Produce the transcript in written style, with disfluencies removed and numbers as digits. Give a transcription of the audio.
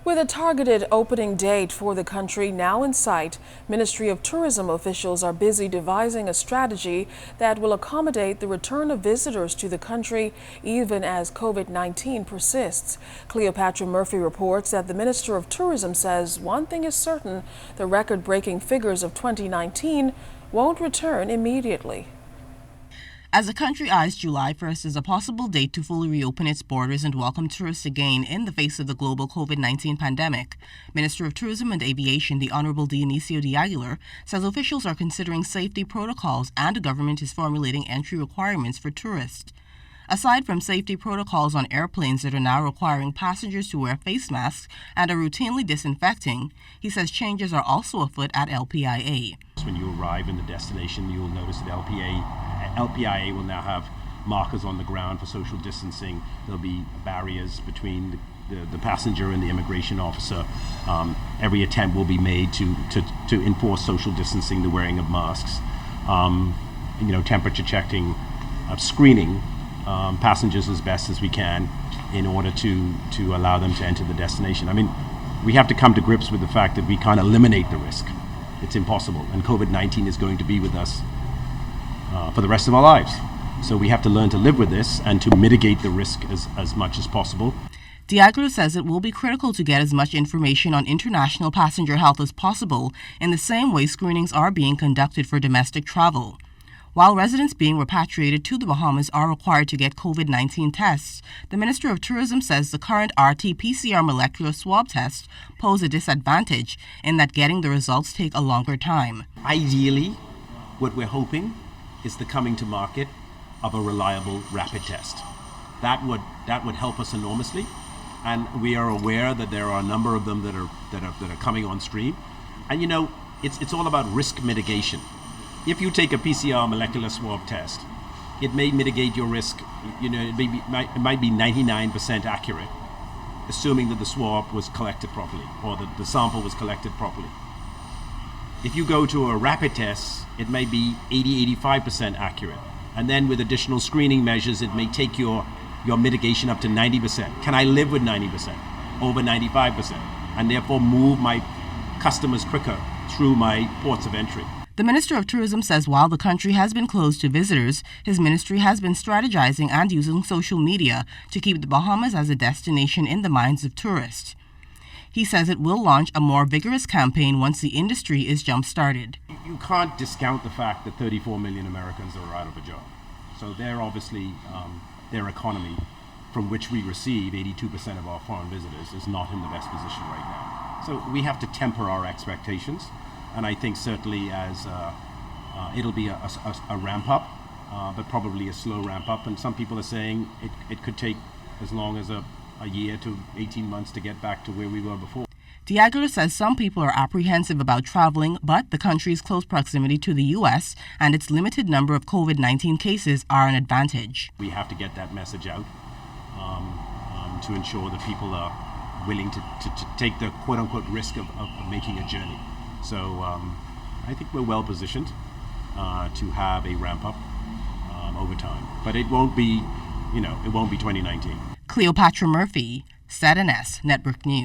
With a targeted opening date for the country now in sight, Ministry of Tourism officials are busy devising a strategy that will accommodate the return of visitors to the country even as COVID-19 persists. Cleopatra Murphy reports that the Minister of Tourism says one thing is certain: the record-breaking figures of 2019 won't return immediately. As the country eyes July 1st as a possible date to fully reopen its borders and welcome tourists again in the face of the global COVID-19 pandemic, Minister of Tourism and Aviation, the Honorable Dionisio de Aguilar, says officials are considering safety protocols and the government is formulating entry requirements for tourists. Aside from safety protocols on airplanes that are now requiring passengers to wear face masks and are routinely disinfecting, he says changes are also afoot at LPIA. When you arrive in the destination, you will notice that LPIA will now have markers on the ground for social distancing. There'll be barriers between the passenger and the immigration officer. Every attempt will be made to enforce social distancing, the wearing of masks, temperature checking, screening passengers as best as we can in order to allow them to enter the destination. I mean, we have to come to grips with the fact that we can't eliminate the risk. It's impossible, and COVID-19 is going to be with us for the rest of our lives. So we have to learn to live with this and to mitigate the risk as much as possible. De Aguilar says it will be critical to get as much information on international passenger health as possible in the same way screenings are being conducted for domestic travel. While residents being repatriated to the Bahamas are required to get COVID-19 tests, the Minister of Tourism says the current RT-PCR molecular swab tests pose a disadvantage in that getting the results take a longer time. Ideally, what we're hoping is the coming to market of a reliable rapid test. That would help us enormously, and we are aware that there are a number of them that are coming on stream. And it's all about risk mitigation. If you take a PCR molecular swab test, it may mitigate your risk. It might be 99% accurate, assuming that the swab was collected properly or that the sample was collected properly. If you go to a rapid test, it may be 80-85% accurate. And then with additional screening measures, it may take your mitigation up to 90%. Can I live with 90%, over 95%, and therefore move my customers quicker through my ports of entry? The Minister of Tourism says while the country has been closed to visitors, his ministry has been strategizing and using social media to keep the Bahamas as a destination in the minds of tourists. He says it will launch a more vigorous campaign once the industry is jump-started. You can't discount the fact that 34 million Americans are out of a job. So they're obviously, their economy, from which we receive 82% of our foreign visitors, is not in the best position right now. So we have to temper our expectations. And I think certainly as it'll be a ramp up, but probably a slow ramp up. And some people are saying it could take as long as a year to 18 months to get back to where we were before. De Aguilar says some people are apprehensive about traveling, but the country's close proximity to the U.S. and its limited number of COVID-19 cases are an advantage. We have to get that message out to ensure that people are willing to take the quote-unquote risk of making a journey. So I think we're well positioned to have a ramp up over time, but it won't be 2019. Cleopatra Murphy, SAT&S Network News.